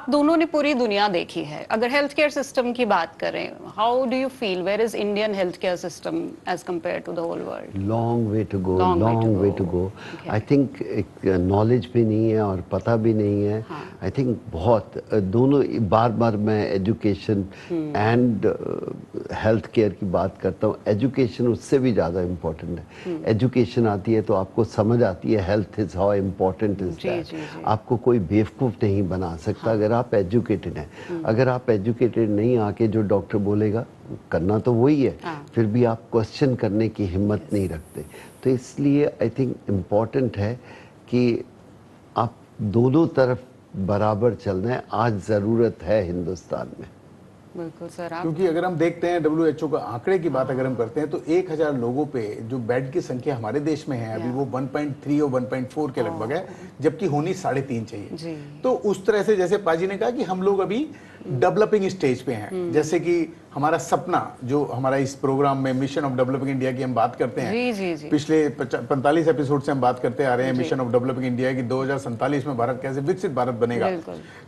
आप दोनों ने पूरी दुनिया देखी है, अगर हेल्थ केयर सिस्टम की बात करें, how do you feel, where is Indian health care system as compare to the whole world? Long way to go, long way to go. I think knowledge भी नहीं है और पता भी नहीं है। आई थिंक बहुत दोनों, बार बार मैं एजुकेशन एंड हेल्थ केयर की बात करता हूँ। एजुकेशन उससे भी ज़्यादा इम्पोर्टेंट है। एजुकेशन आती है तो आपको समझ आती है health is how important is that. आपको कोई बेवकूफ़ नहीं बना सकता अगर आप एजुकेटेड हैं। अगर आप एजुकेटेड नहीं आके जो डॉक्टर बोलेगा करना तो वही है, फिर भी आप क्वेश्चन करने की हिम्मत नहीं रखते। तो इसलिए आई थिंक इम्पॉर्टेंट है कि आप दोनों तरफ बराबर चलना है। आज ज़रूरत है हिंदुस्तान में। बिल्कुल सर। क्योंकि अगर हम देखते हैं WHO का आंकड़े की बात अगर हम करते हैं तो 1000 लोगों पे जो बेड की संख्या हमारे देश में है अभी वो 1.3 और 1.4 के लगभग है, जबकि होनी 3.5 चाहिए। तो उस तरह से जैसे पाजी ने कहा कि हम लोग अभी डेवलपिंग स्टेज पे हैं। जैसे कि हमारा सपना जो हमारा इस प्रोग्राम में मिशन ऑफ डेवलपिंग इंडिया की हम बात करते हैं, पिछले 45 एपिसोड से हम बात करते आ रहे हैं मिशन ऑफ डेवलपिंग इंडिया की 2047 में भारत कैसे विकसित भारत बनेगा।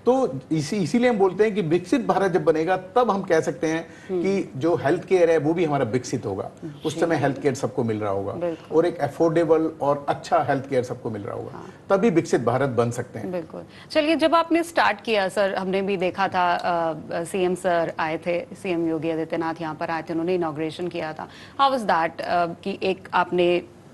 तो इसीलिए हम बोलते हैं कि विकसित भारत जब बनेगा तब हम कह सकते हैं कि जो हेल्थ केयर है वो भी हमारा विकसित होगा। उस समय हेल्थ केयर सबको मिल रहा होगा और एक अफोर्डेबल और अच्छा हेल्थ केयर सबको मिल रहा होगा, तभी विकसित भारत बन सकते हैं। बिल्कुल। चलिए, जब आपने स्टार्ट किया सर, हमने भी देखा था सीएम सर आए थे, सीएम योगी आदित्यनाथ यहाँ पर आए थे, उन्होंने इनॉग्रेशन किया था। हाउ वाज दैट कि एक आपने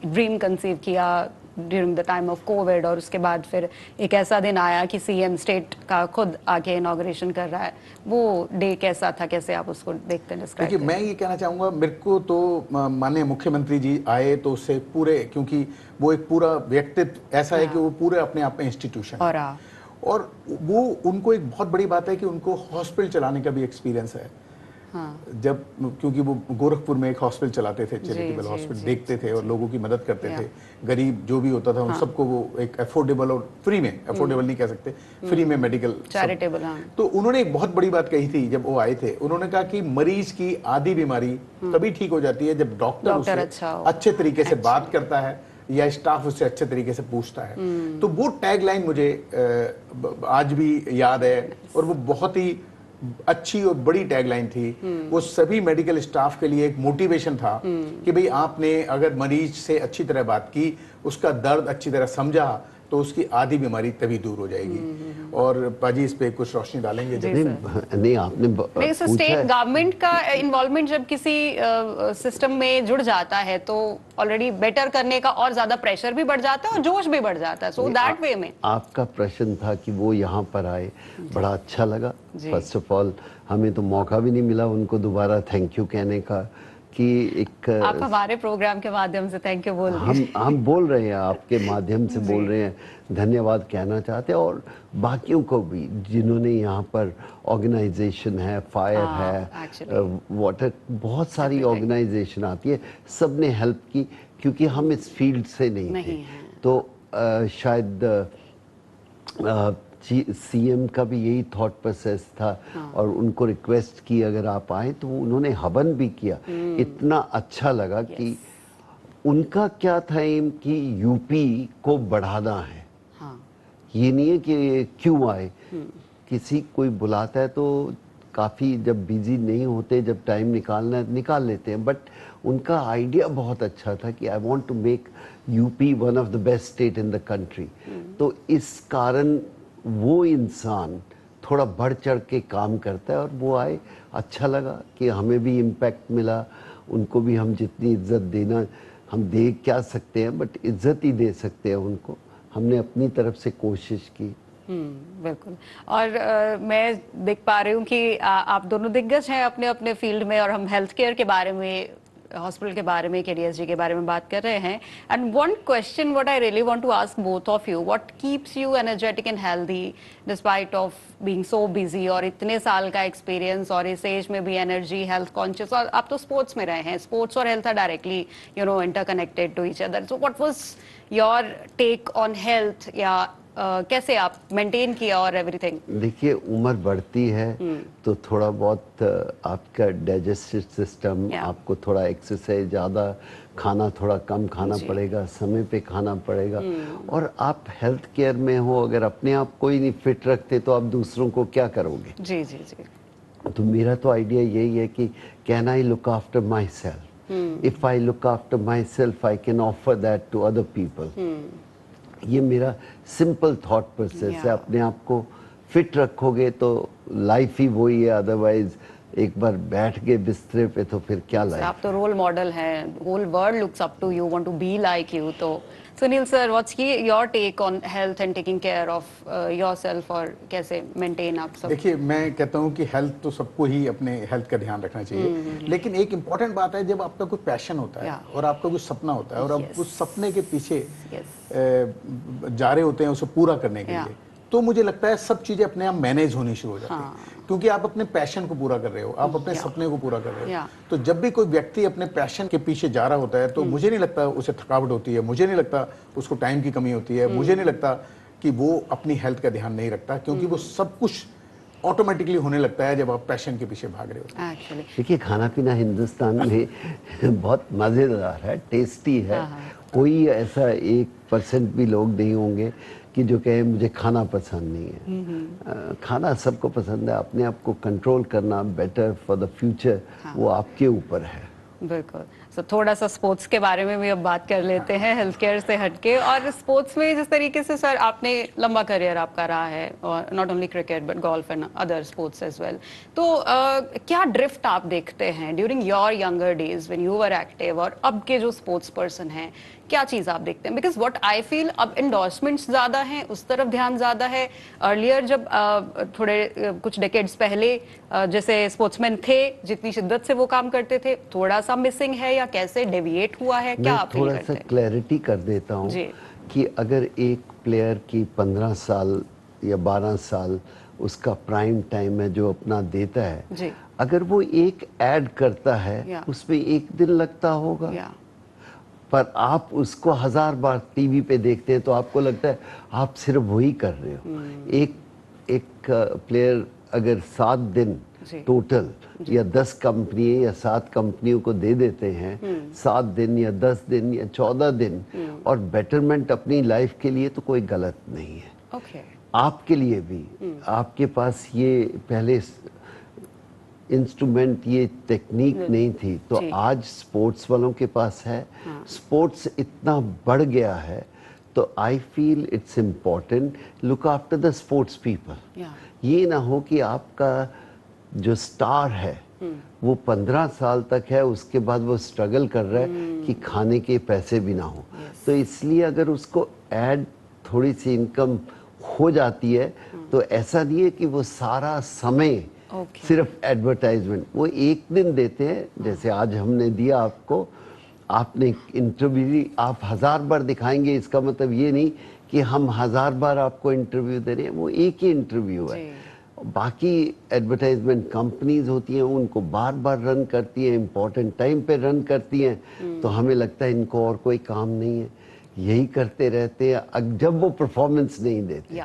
ड्रीम कंसीव किया during the time of Covid और उसके बाद फिर एक ऐसा दिन आया कि सीएम स्टेट का खुद आके इनॉग्रेशन कर रहा है, वो डे कैसा था, कैसे आप उसको देखते हैं, डिस्क्राइब? देखिए, मैं ये कहना चाहूँगा, मेरे को तो माननीय मुख्यमंत्री जी आए तो उससे पूरे, क्योंकि वो एक पूरा व्यक्तित्व ऐसा है कि वो पूरे अपने आप में इंस्टीट्यूशन है और वो उनको एक बहुत बड़ी बात है कि उनको हॉस्पिटल चलाने का भी एक्सपीरियंस है। जब क्योंकि वो गोरखपुर में एक हॉस्पिटल चलाते थे, चैरिटेबल हॉस्पिटल, देखते थे और लोगों की मदद करते थे। गरीब जो भी होता था उन सबको वो एक अफोर्डेबल और फ्री में, अफोर्डेबल नहीं कह सकते, फ्री में मेडिकल चैरिटेबल। तो उन्होंने एक बहुत बड़ी बात कही थी जब वो आए थे। उन्होंने कहा कि मरीज की आधी बीमारी तभी ठीक हो जाती है जब डॉक्टर उससे अच्छे तरीके से बात करता है या स्टाफ उससे अच्छे तरीके से पूछता है। तो वो टैगलाइन मुझे आज भी याद है और वो बहुत ही अच्छी और बड़ी टैगलाइन थी। वो सभी मेडिकल स्टाफ के लिए एक मोटिवेशन था कि भाई आपने अगर मरीज से अच्छी तरह बात की, उसका दर्द अच्छी तरह समझा, तो उसकी आधी बीमारी तभी दूर हो जाएगी। और पाजी इस पे कुछ रोशनी डालेंगे? नहीं, आपने नहीं, स्टेट गवर्नमेंट का इन्वॉल्वमेंट जब किसी सिस्टम में जुड़ जाता है तो ऑलरेडी बेटर करने का और ज्यादा प्रेशर भी बढ़ जाता है और जोश भी बढ़ जाता है। सो दैट वे में आपका प्रश्न था कि वो यहाँ पर आए, बड़ा अच्छा लगा। फर्स्ट ऑफ ऑल हमें तो मौका भी नहीं मिला उनको दोबारा थैंक यू कहने का कि एक आप हमारे प्रोग्राम के माध्यम से थैंक यू बोल दीजिए। हम बोल रहे हैं, आपके माध्यम से बोल रहे हैं, धन्यवाद कहना चाहते हैं। और बाकियों को भी जिन्होंने यहाँ पर ऑर्गेनाइजेशन है, फायर है, वाटर, बहुत सारी ऑर्गेनाइजेशन आती है, सब ने हेल्प की क्योंकि हम इस फील्ड से नहीं थे। तो शायद सीएम का भी यही थॉट प्रोसेस था और उनको रिक्वेस्ट की अगर आप आए, तो उन्होंने हवन भी किया। इतना अच्छा लगा कि उनका क्या था एम कि यूपी को बढ़ाना है। ये नहीं है कि क्यों आए, किसी कोई बुलाता है तो काफ़ी जब बिजी नहीं होते, जब टाइम निकालना है निकाल लेते हैं, बट उनका आइडिया बहुत अच्छा था कि I want to make UP one of the best state in the country. तो इस कारण वो इंसान थोड़ा बढ़ चढ़ के काम करता है और वो आए, अच्छा लगा कि हमें भी इम्पैक्ट मिला। उनको भी हम जितनी इज्जत देना, हम दे क्या सकते हैं, बट इज्जत ही दे सकते हैं उनको। हमने अपनी तरफ से कोशिश की। बिल्कुल। और मैं देख पा रही हूँ कि आप दोनों दिग्गज हैं अपने अपने फील्ड में और हम हेल्थ केयर के बारे में, हॉस्पिटल के बारे में, केडीएसजी के बारे में बात कर रहे हैं। And one question what I really want to ask both of you, what keeps you energetic and healthy despite of being so busy, और इतने साल का एक्सपीरियंस और इस एज में भी एनर्जी, हेल्थ कॉन्शियस, और आप तो स्पोर्ट्स में रहे हैं, स्पोर्ट्स और health are directly interconnected to each other. So what was your take on health या कैसे आप मेंटेन किया और एवरीथिंग? देखिए, उम्र बढ़ती है तो थोड़ा बहुत आपका डाइजेस्टिव सिस्टम, आपको थोड़ा एक्सरसाइज ज़्यादा, खाना थोड़ा कम खाना पड़ेगा, समय पे खाना पड़ेगा। और आप हेल्थ केयर में हो, अगर अपने आप को ही नहीं फिट रखते तो आप दूसरों को क्या करोगे? जी जी जी। तो मेरा तो आइडिया यही है कि can I look after myself, if I look after myself I can offer that to other people. ये मेरा सिंपल थॉट प्रोसेस है। अपने आप को फिट रखोगे तो लाइफ ही वही है, अदरवाइज एक बार बैठ गए बिस्तरे पे तो फिर क्या लाइफ। आप तो रोल मॉडल हैं, whole world looks up to you, want to be like you. तो Sunil sir, what's your take on health and taking care of yourself, और कैसे मेंटेन आप सब? देखिए, मैं कहता हूँ कि हेल्थ तो सबको ही अपने हेल्थ का ध्यान रखना चाहिए, लेकिन एक इम्पॉर्टेंट बात है, जब आपका कोई पैशन होता है और आपका कोई सपना होता है और आप उस सपने के पीछे जा रहे होते हैं उसे पूरा करने के लिए, तो मुझे लगता है सब चीजें अपने आप मैनेज होनी शुरू हो जाती है, क्योंकि आप अपने पैशन को पूरा कर रहे हो, आप अपने सपने को पूरा कर रहे हो। तो जब भी कोई व्यक्ति अपने पैशन के पीछे जा रहा होता है तो मुझे नहीं लगता उसे थकावट होती है, मुझे नहीं लगता उसको टाइम की कमी होती है, मुझे नहीं लगता कि वो अपनी हेल्थ का ध्यान नहीं रखता, क्योंकि वो सब कुछ ऑटोमेटिकली होने लगता है जब आप पैशन के पीछे भाग रहे हो। देखिए, खाना पीना हिंदुस्तान में बहुत मज़ेदार है, टेस्टी है। कोई ऐसा 1% भी लोग नहीं होंगे कि जो कहे मुझे खाना पसंद नहीं है। खाना सबको पसंद है, अपने आप को कंट्रोल करना बेटर फॉर द फ्यूचर, वो आपके ऊपर है। बिल्कुल। सो थोड़ा सा स्पोर्ट्स के बारे में भी अब बात कर लेते हैं, हेल्थ केयर से हटके। और स्पोर्ट्स में जिस तरीके से सर आपने लंबा करियर आपका रहा है, और not only cricket but golf and other sports as well, तो क्या ड्रिफ्ट आप देखते हैं during your younger days when you were active, और अब के जो स्पोर्ट्स पर्सन हैं, क्या चीज़ आप देखते हैं? बिकॉज व्हाट आई फील, अब इंडोर्समेंट्स ज़्यादा हैं, उस तरफ ध्यान ज़्यादा है। अर्लियर जब थोड़े कुछ डेकेड्स पहले जैसे स्पोर्ट्समैन थे, जितनी शिद्दत से वो काम करते थे, थोड़ा सा मिसिंग है या कैसे डेविएट हुआ है, क्या आप फील करते हैं? थोड़ा सा क्लैरिटी कर देता हूँ कि अगर एक प्लेयर की 15 साल या 12 साल उसका प्राइम टाइम है जो अपना देता है, अगर वो एक ऐड करता है उसमें एक दिन लगता होगा, पर आप उसको 1000 बार टीवी पे देखते हैं तो आपको लगता है आप सिर्फ वही कर रहे हो। एक प्लेयर अगर 7 दिन टोटल या 10 कंपनी या 7 कंपनियों को दे देते हैं, 7 दिन या 10 दिन या 14 दिन, और बेटरमेंट अपनी लाइफ के लिए, तो कोई गलत नहीं है। आपके लिए भी आपके पास ये पहले इंस्ट्रूमेंट, ये टेक्निक नहीं थी, तो आज स्पोर्ट्स वालों के पास है। स्पोर्ट्स इतना बढ़ गया है, तो I feel it's important look after the sports people. ये ना हो कि आपका जो स्टार है वो 15 साल तक है, उसके बाद वो स्ट्रगल कर रहा है कि खाने के पैसे भी ना हो। तो इसलिए अगर उसको ऐड थोड़ी सी इनकम हो जाती है, तो ऐसा नहीं है कि वो सारा समय सिर्फ एडवर्टाइजमेंट, वो एक दिन देते हैं, जैसे आज हमने दिया आपको, आपने इंटरव्यू आप 1000 बार दिखाएंगे, इसका मतलब ये नहीं कि हम 1000 बार आपको इंटरव्यू दे रहे हैं, वो एक ही इंटरव्यू है। बाकी एडवर्टाइजमेंट कंपनीज होती हैं, उनको बार बार रन करती हैं, इम्पोर्टेंट टाइम पे रन करती हैं, तो हमें लगता है इनको और कोई काम नहीं है, यही करते रहते हैं जब वो परफॉर्मेंस नहीं देते।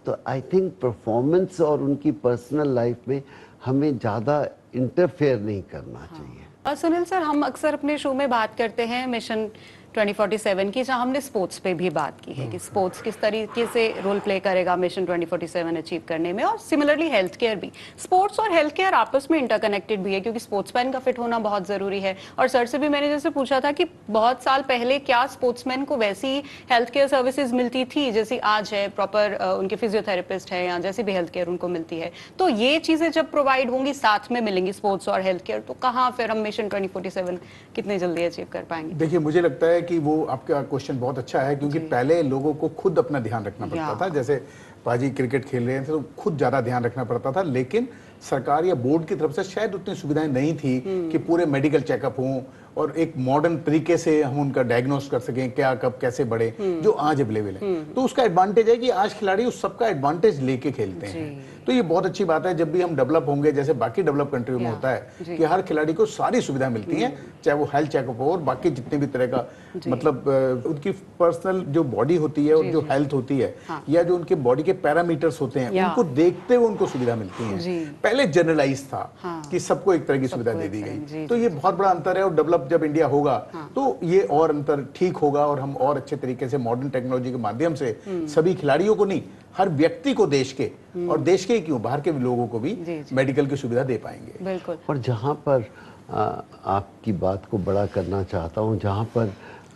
तो आई थिंक परफॉर्मेंस और उनकी पर्सनल लाइफ में हमें ज़्यादा इंटरफेयर नहीं करना चाहिए। और सुनील सर, हम अक्सर अपने शो में बात करते हैं मिशन 2047 की, जहां हमने स्पोर्ट्स पे भी बात की है कि स्पोर्ट्स किस तरीके से रोल प्ले करेगा मिशन 2047 अचीव करने में, और सिमिलरली हेल्थ केयर भी। स्पोर्ट्स और हेल्थ केयर आपस में इंटरकनेक्टेड भी है, क्योंकि स्पोर्ट्समैन का फिट होना बहुत जरूरी है। और सर से भी मैंने जैसे पूछा था कि बहुत साल पहले क्या स्पोर्ट्समैन को वैसी हेल्थ केयर सर्विसेज मिलती थी जैसी आज है, प्रॉपर उनके फिजियोथेरेपिस्ट है या जैसी भी हेल्थ केयर उनको मिलती है, तो ये चीजें जब प्रोवाइड होंगी, साथ में मिलेंगी स्पोर्ट्स और हेल्थ केयर, तो कहाँ फिर हम मिशन 2047 कितने जल्दी अचीव कर पाएंगे? देखिए, मुझे लगता है कि वो आपका क्वेश्चन बहुत अच्छा है, क्योंकि पहले लोगों को खुद अपना ध्यान रखना पड़ता था। जैसे पाजी क्रिकेट खेल रहे थे तो खुद ज्यादा ध्यान रखना पड़ता था, लेकिन सरकार या बोर्ड की तरफ से शायद उतनी सुविधाएं नहीं थी कि पूरे मेडिकल चेकअप हों और एक मॉडर्न तरीके से हम उनका डायग्नोस कर सकें क्या कब कैसे बढ़े, जो आज अवेलेबल है। तो उसका एडवांटेज है कि आज खिलाड़ी उस सबका एडवांटेज लेके खेलते हैं। तो ये बहुत अच्छी बात है, जब भी हम डेवलप होंगे, जैसे बाकी डेवलप कंट्रियों में होता है कि हर खिलाड़ी को सारी सुविधा मिलती है, चाहे वो हेल्थ चेकअप हो और बाकी जितने भी तरह का, मतलब उनकी पर्सनल जो बॉडी होती है और जो हेल्थ होती है, या जो उनके बॉडी के पैरामीटर्स होते हैं, उनको देखते हुए उनको सुविधा मिलती है। पहले जनरलाइज था कि सबको एक तरह की सुविधा दे दी गई, तो ये बहुत बड़ा अंतर है। और डेवलप जब इंडिया होगा तो ये और अंतर ठीक होगा और हम और अच्छे तरीके से मॉडर्न टेक्नोलॉजी के माध्यम से सभी खिलाड़ियों को नहीं, हर व्यक्ति को, देश के और देश के ही क्यों, बाहर के लोगों को भी मेडिकल की सुविधा दे पाएंगे। बिल्कुल। और जहाँ पर आपकी बात को बड़ा करना चाहता हूँ, जहाँ पर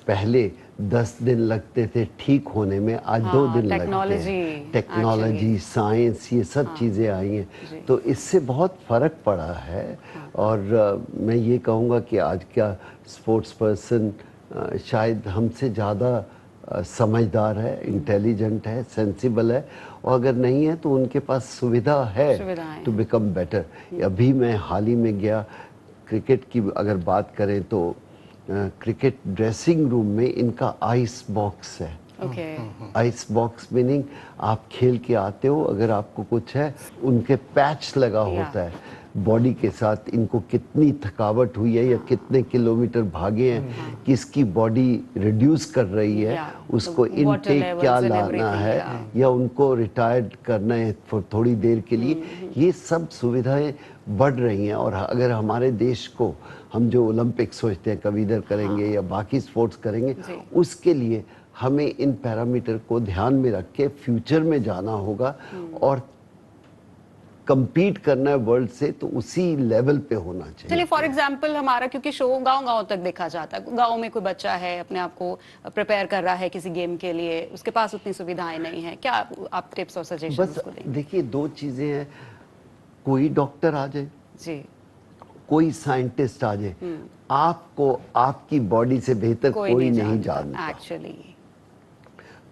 पहले 10 दिन लगते थे ठीक होने में, आज 2 दिन लगते हैं। टेक्नोलॉजी, साइंस, ये सब चीज़ें आई हैं, तो इससे बहुत फ़र्क पड़ा है। और मैं ये कहूँगा कि आज का स्पोर्ट्स पर्सन शायद हमसे ज़्यादा समझदार है, इंटेलिजेंट है, सेंसिबल है, और अगर नहीं है तो उनके पास सुविधा है टू बिकम बेटर। अभी मैं हाल ही में गया, क्रिकेट की अगर बात करें तो क्रिकेट ड्रेसिंग रूम में इनका आइस बॉक्स है। आइस बॉक्स मीनिंग आप खेल के आते हो, अगर आपको कुछ है, उनके पैच लगा होता है बॉडी के साथ, इनको कितनी थकावट हुई है या कितने किलोमीटर भागे हैं, किसकी बॉडी रिड्यूस कर रही है, उसको इनटेक क्या लाना है, या उनको रिटायर्ड करना है थोड़ी देर के लिए, ये सब सुविधाएं बढ़ रही हैं। और अगर हमारे देश को हम जो ओलंपिक सोचते हैं कभी इधर करेंगे या बाकी स्पोर्ट्स करेंगे, उसके लिए हमें इन पैरामीटर को ध्यान में रख के फ्यूचर में जाना होगा और कंपीट करना है वर्ल्ड से, तो उसी लेवल पे होना चाहिए। चलिए फॉर एग्जांपल हमारा, क्योंकि शो गांव-गांव तक देखा जाता है, गांव में कोई बच्चा है अपने आप को प्रिपेयर कर रहा है किसी गेम के लिए, उसके पास उतनी सुविधाएं नहीं है, क्या आप टिप्स और सजेशंस उसको देंगे? देखिए, 2 चीजें हैं, कोई डॉक्टर आ जाए जी, कोई साइंटिस्ट आ जाए, आपको आपकी बॉडी से बेहतर कोई नहीं जानता एक्चुअली।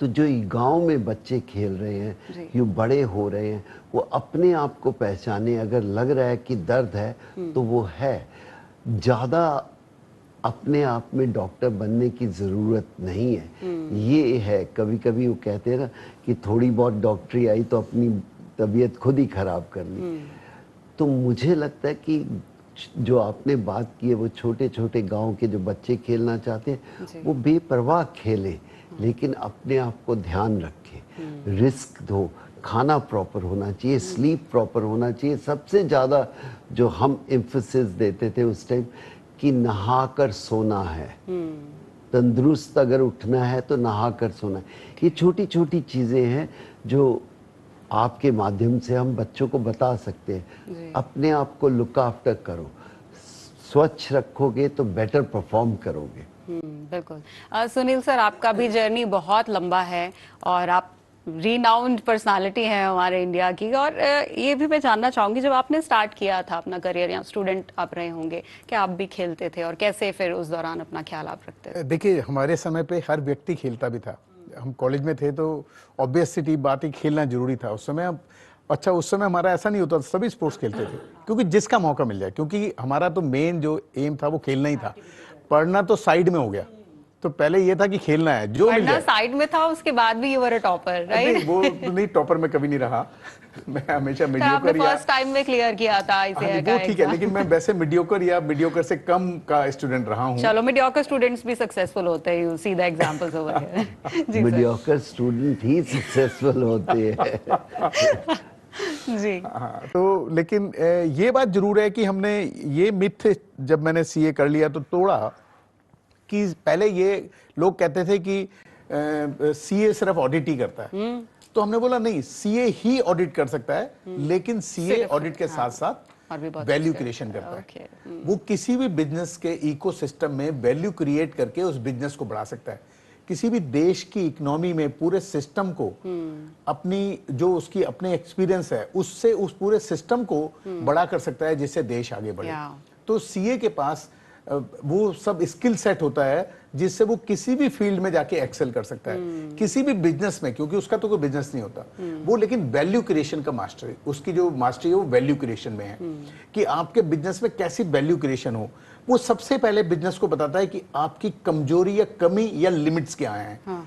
तो जो गांव में बच्चे खेल रहे हैं, ये बड़े हो रहे हैं, वो अपने आप को पहचाने, अगर लग रहा है कि दर्द है तो वो है, ज़्यादा अपने आप में डॉक्टर बनने की ज़रूरत नहीं है। ये है, कभी कभी वो कहते हैं ना कि थोड़ी बहुत डॉक्टरी आई तो अपनी तबीयत खुद ही ख़राब कर ली। तो मुझे लगता है कि जो आपने बात की है, वो छोटे छोटे गांव के जो बच्चे खेलना चाहते हैं, वो बेपरवाह खेलें, लेकिन अपने आप को ध्यान रखें, रिस्क दो, खाना प्रॉपर होना चाहिए, स्लीप प्रॉपर होना चाहिए। सबसे ज़्यादा जो हम एम्फेसिस देते थे उस टाइम कि नहाकर सोना है, तंदुरुस्त अगर उठना है तो नहाकर सोना है। ये छोटी छोटी चीज़ें हैं जो आपके माध्यम से हम बच्चों को बता सकते हैं। अपने आप को लुक आफ्टर करो, स्वच्छ रखोगे तो बेटर परफॉर्म करोगे। बिल्कुल। सुनील सर, आपका भी जर्नी बहुत लंबा है और आप रीनाउंड पर्सनालिटी हैं हमारे इंडिया की, और ये भी मैं जानना चाहूंगी, जब आपने स्टार्ट किया था अपना करियर, या स्टूडेंट आप रहे होंगे, क्या आप भी खेलते थे और कैसे फिर उस दौरान अपना ख्याल आप रखते थे? देखिए, हमारे समय पे हर व्यक्ति खेलता भी था। हम कॉलेज में थे तो ऑब्वियसली बात ही खेलना जरूरी था उस समय। अच्छा, उस समय हमारा ऐसा नहीं होता, सभी स्पोर्ट्स खेलते थे क्योंकि जिसका मौका मिल जाए, क्योंकि हमारा तो मेन जो एम था वो खेलना ही था। पढ़ना तो साइड में हो गया, तो पहले ये था कि खेलना है, जो मिल जाए। साइड में था, उसके बाद भी you were a topper, right? वो नहीं, टॉपर मैं कभी नहीं रहा। मैं हमेशा मीडियोकर या फर्स्ट टाइम में क्लियर किया था इसे, वो ठीक है, लेकिन मैं वैसे मीडियोकर या मीडियोकर से कम का स्टूडेंट रहा हूं। चलो, मीडियोकर स्टूडेंट्स भी सक्सेसफुल होते हैं, you see the examples over here. Mediocre student he successful होते हैं। जी हाँ, तो लेकिन ये बात जरूर है कि हमने ये मिथ, जब मैंने सीए कर लिया तो तोड़ा, कि पहले ये लोग कहते थे कि सीए सिर्फ ऑडिट ही करता है। तो हमने बोला नहीं, सीए ही ऑडिट कर सकता है, लेकिन सीए ऑडिट के साथ साथ वैल्यू क्रिएशन करता है। वो किसी भी बिजनेस के इकोसिस्टम में वैल्यू क्रिएट करके उस बिजनेस को बढ़ा सकता है। किसी भी देश की इकोनॉमी में पूरे सिस्टम को अपनी, जो उसकी अपने एक्सपीरियंस है उससे उस पूरे सिस्टम को बड़ा कर सकता है, जिससे देश आगे बढ़े। तो सीए के पास वो सब स्किल सेट होता है जिससे वो किसी भी फील्ड में जाके एक्सेल कर सकता है, किसी भी बिजनेस में, क्योंकि उसका तो कोई बिजनेस नहीं होता वो, लेकिन वैल्यू क्रिएशन का मास्टर है। उसकी जो मास्टरी है वो वैल्यू क्रिएशन में है, कि आपके बिजनेस में कैसी वैल्यू क्रिएशन हो। वो सबसे पहले बिजनेस को बताता है कि आपकी कमजोरी या कमी या लिमिट्स क्या हैं।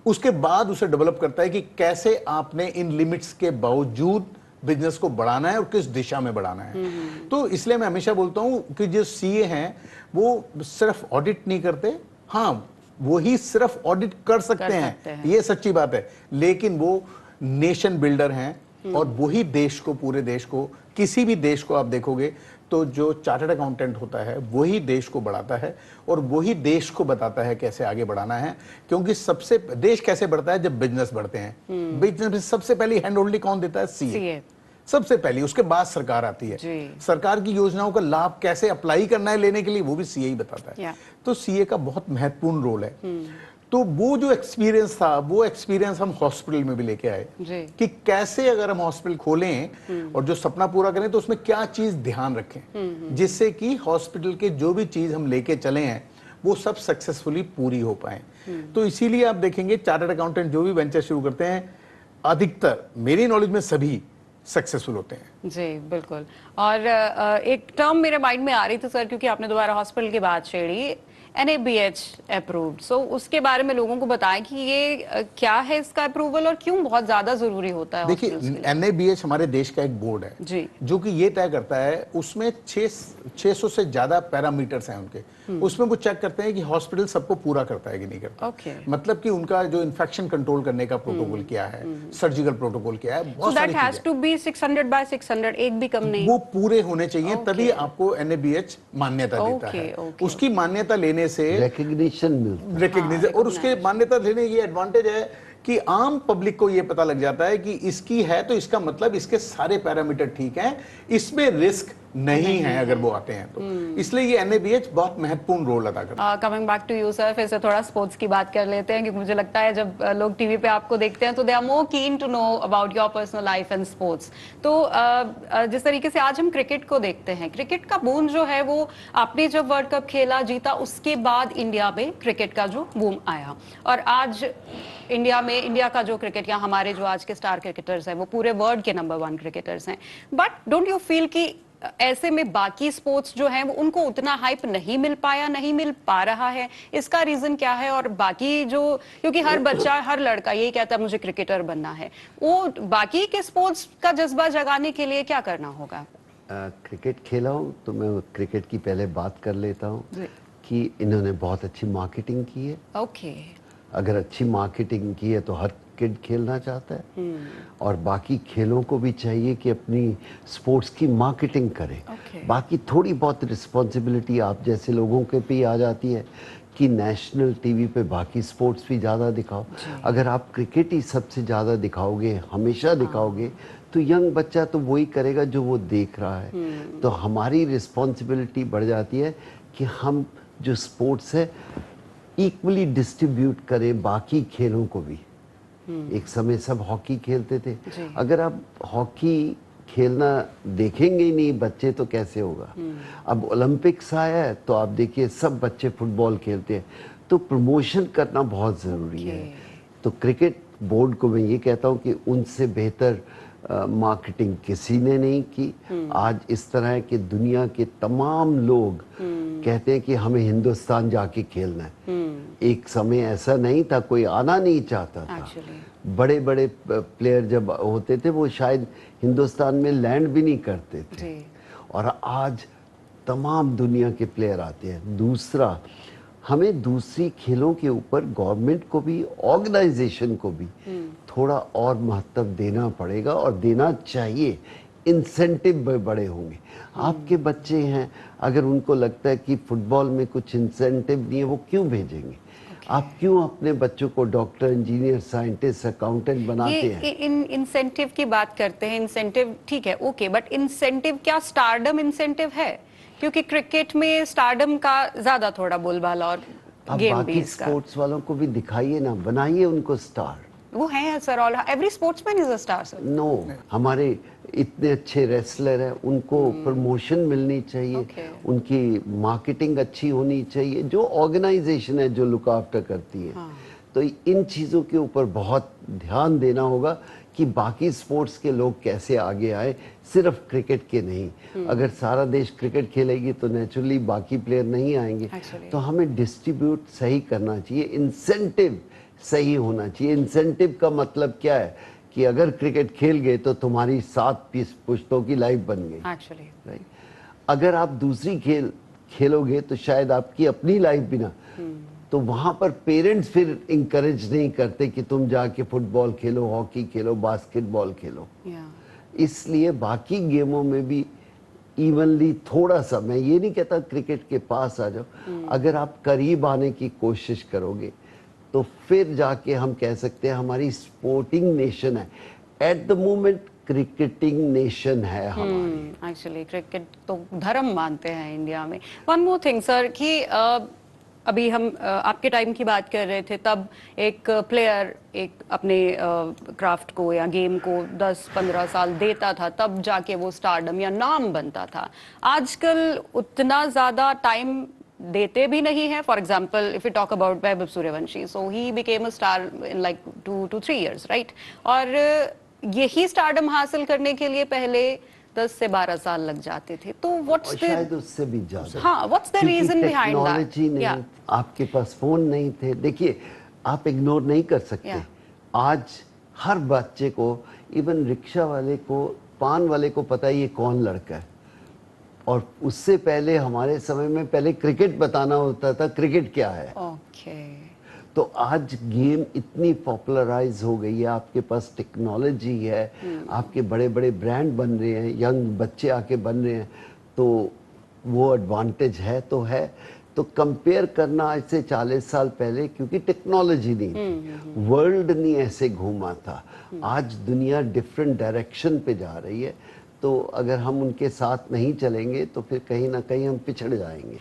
उसके बाद उसे डेवलप करता है कि कैसे आपने इन लिमिट्स के बावजूद बिजनेस को बढ़ाना है और किस दिशा में बढ़ाना है। तो इसलिए मैं हमेशा बोलता हूं कि जो सीए हैं वो सिर्फ ऑडिट नहीं करते, हाँ वो ही सिर्फ ऑडिट कर सकते हैं, ये सच्ची बात है, लेकिन वो नेशन बिल्डर हैं और वही देश को, पूरे देश को, किसी भी देश को आप देखोगे तो जो चार्टर्ड अकाउंटेंट होता है वही देश को बढ़ाता है और वही देश को बताता है कैसे आगे बढ़ाना है। क्योंकि सबसे देश कैसे बढ़ता है, जब बिजनेस बढ़ते हैं। बिजनेस में सबसे पहली हैंड होल्डिंग कौन देता है, सीए सबसे पहली, उसके बाद सरकार आती है। सरकार की योजनाओं का लाभ कैसे अप्लाई करना है लेने के लिए, वो भी सीए ही बताता है। तो सीए का बहुत महत्वपूर्ण रोल है। तो वो जो एक्सपीरियंस था, वो एक्सपीरियंस हम हॉस्पिटल में भी लेके आए कि कैसे अगर हम हॉस्पिटल खोलें और जो सपना पूरा करें तो उसमें क्या चीज ध्यान रखें जिससे कि हॉस्पिटल के जो भी चीज हम लेके चले हैं वो सब सक्सेसफुली पूरी हो पाए। तो इसीलिए आप देखेंगे चार्टर्ड अकाउंटेंट जो भी वेंचर शुरू करते हैं, अधिकतर मेरी नॉलेज में सभी सक्सेसफुल होते हैं। जी बिल्कुल। और एक टर्म मेरे माइंड में आ रही थी सर, क्योंकि आपने दोबारा हॉस्पिटल की बात छेड़ी, NABH अप्रूव्ड। सो उसके बारे में लोगों को बताएं कि ये क्या है इसका अप्रूवल और क्यों बहुत ज्यादा जरूरी होता है। देखिए NABH हमारे देश का एक बोर्ड है जी, जो कि ये तय करता है, उसमें 600 से ज्यादा पैरामीटर्स हैं उनके, उसमें वो चेक करते हैं कि हॉस्पिटल सबको पूरा करता है कि नहीं करता। मतलब कि उनका जो इन्फेक्शन कंट्रोल करने का प्रोटोकॉल क्या है, सर्जिकल प्रोटोकॉल क्या है, बहुत सारी चीजें। So that has to be 600/600, एक भी कम नहीं, वो पूरे होने चाहिए, तभी आपको NABH मान्यता देता है। उसकी मान्यता लेने से रिकग्निशन और उसके मान्यता देने की एडवांटेज है कि आम पब्लिक को यह पता लग जाता है कि इसकी है तो इसका मतलब इसके सारे पैरामीटर ठीक हैं, इसमें रिस्क नहीं है अगर वो आते हैं तो। इसलिए ये NABH बहुत महत्वपूर्ण रोल अदा करता है। Coming back to you sir, फिर से थोड़ा स्पोर्ट्स की बात कर लेते हैं, क्योंकि मुझे लगता है जब लोग टीवी पे आपको देखते हैं तो दे are more keen to know about your personal life and sports. तो जिस तरीके से आज हम क्रिकेट को देखते हैं, क्रिकेट का बूम जो है वो आपने जब वर्ल्ड कप खेला, जीता, उसके बाद इंडिया में क्रिकेट का जो बूम आया, और आज इंडिया में, इंडिया का जो क्रिकेट या हमारे जो आज के स्टार क्रिकेटर्स हैं वो पूरे वर्ल्ड के नंबर 1 क्रिकेटर्स हैं। बट डोंट यू फील कि ऐसे में बाकी स्पोर्ट्स जो हैं वो उनको उतना हाइप नहीं मिल पाया, नहीं मिल पा रहा है? इसका रीजन क्या है? और बाकी जो, क्योंकि हर बच्चा, हर लड़का यही कहता है मुझे क्रिकेटर बनना है, वो बाकी के स्पोर्ट्स का जज्बा जगाने के लिए क्या करना होगा? क्रिकेट खेला हूँ तो मैं क्रिकेट की पहले बात कर लेता हूँ कि इन्होंने बहुत अच्छी मार्केटिंग की है। ओके, अगर अच्छी मार्केटिंग की है तो हर किड खेलना चाहता है, और बाकी खेलों को भी चाहिए कि अपनी स्पोर्ट्स की मार्केटिंग करें। बाकी थोड़ी बहुत रिस्पॉन्सिबिलिटी आप जैसे लोगों के पे आ जाती है कि नेशनल टीवी पे बाकी स्पोर्ट्स भी ज़्यादा दिखाओ। अगर आप क्रिकेट ही सबसे ज़्यादा दिखाओगे, हमेशा दिखाओगे, तो यंग बच्चा तो वही करेगा जो वो देख रहा है। तो हमारी रिस्पॉन्सिबिलिटी बढ़ जाती है कि हम जो स्पोर्ट्स है इक्वली डिस्ट्रीब्यूट करें बाकी खेलों को भी। एक समय सब हॉकी खेलते थे, अगर आप हॉकी खेलना देखेंगे ही नहीं बच्चे तो कैसे होगा? अब ओलंपिक्स आया है तो आप देखिए सब बच्चे फुटबॉल खेलते हैं, तो प्रमोशन करना बहुत ज़रूरी है। तो क्रिकेट बोर्ड को मैं ये कहता हूँ कि उनसे बेहतर मार्केटिंग किसी ने नहीं की। आज इस तरह है कि दुनिया के तमाम लोग कहते हैं कि हमें हिंदुस्तान जाके खेलना है। एक समय ऐसा नहीं था, कोई आना नहीं चाहता था। बड़े बड़े प्लेयर जब होते थे वो शायद हिंदुस्तान में लैंड भी नहीं करते थे, और आज तमाम दुनिया के प्लेयर आते हैं। दूसरा, हमें दूसरी खेलों के ऊपर गवर्नमेंट को भी, ऑर्गेनाइजेशन को भी थोड़ा और महत्व देना पड़ेगा और देना चाहिए। इंसेंटिव बड़े होंगे। आपके बच्चे हैं, अगर उनको लगता है कि फुटबॉल में कुछ इंसेंटिव नहीं है, वो क्यों भेजेंगे? आप क्यों अपने बच्चों को डॉक्टर, इंजीनियर, साइंटिस्ट, अकाउंटेंट बनाते हैं? इंसेंटिव की बात करते हैं, इंसेंटिव ठीक है, ओके, बट इंसेंटिव क्या स्टारडम इंसेंटिव है? क्योंकि क्रिकेट में स्टारडम का ज्यादा थोड़ा बोलबाला और गेम बेस का। स्पोर्ट्स वालों को भी दिखाइए ना, बनाइए उनको स्टार। वो है sir, all every sportsman is a star sir. No, हमारे इतने अच्छे रेसलर हैं, उनको प्रमोशन मिलनी चाहिए, उनकी मार्केटिंग अच्छी होनी चाहिए, जो ऑर्गेनाइजेशन है जो लुक आफ्टर करती है। तो इन चीज़ों के ऊपर बहुत ध्यान देना होगा कि बाकी स्पोर्ट्स के लोग कैसे आगे आए, सिर्फ क्रिकेट के नहीं। अगर सारा देश क्रिकेट खेलेगी तो नेचुरली बाकी प्लेयर नहीं आएंगे। तो हमें डिस्ट्रीब्यूट सही करना चाहिए, इंसेंटिव सही होना चाहिए। इंसेंटिव का मतलब क्या है कि अगर क्रिकेट खेल गए तो तुम्हारी 7 पुश्तों की लाइफ बन गई। एक्चुअली राइट, अगर आप दूसरी खेल खेलोगे तो शायद आपकी अपनी लाइफ भी ना। तो वहां पर पेरेंट्स फिर इंकरेज नहीं करते कि तुम जाके फुटबॉल खेलो, हॉकी खेलो, बास्केटबॉल खेलो। इसलिए बाकी गेमों में भी इवनली थोड़ा सा, मैं ये नहीं कहता क्रिकेट के पास आ जाओ, अगर आप करीब आने की कोशिश करोगे तो फिर जाके हम कह सकते हैं हमारी स्पोर्टिंग नेशन है। At the moment cricketing nation है हमारी। एक्चुअली क्रिकेट तो धर्म मानते हैं इंडिया में। वन मोर थिंग सर कि अभी हम आपके टाइम की बात कर रहे थे, तब एक प्लेयर एक अपने क्राफ्ट को या गेम को 10-15 साल देता था, तब जाके वो स्टारडम या नाम बनता था। आजकल उतना ज़्यादा टाइम देते भी नहीं है। For example if you talk about Vaibhav Suryavanshi, so he became a star in like 2 to 3 years, right? और यही स्टारडम हासिल करने के लिए पहले 10 से 12 साल लग जाते थे। तो व्हाट्स द, शायद उससे भी ज्यादा। हाँ, what's the reason behind that? Technology नहीं, आपके पास फोन नहीं थे। देखिए, आप इग्नोर नहीं कर सकते। आज हर बच्चे को, इवन रिक्शा वाले को, पान वाले को पता है ये कौन लड़का है। और उससे पहले हमारे समय में पहले क्रिकेट बताना होता था, क्रिकेट क्या है। तो आज गेम इतनी पॉपुलराइज हो गई है, आपके पास टेक्नोलॉजी है, आपके बड़े बड़े ब्रांड बन रहे हैं, यंग बच्चे आके बन रहे हैं, तो वो एडवांटेज है तो है। तो कंपेयर करना आज से 40 साल पहले, क्योंकि टेक्नोलॉजी नहीं थी, वर्ल्ड नहीं ऐसे घूमा था। आज दुनिया डिफरेंट डायरेक्शन पे जा रही है, तो अगर हम उनके साथ नहीं चलेंगे तो फिर कहीं ना कहीं हम पिछड़ जाएंगे।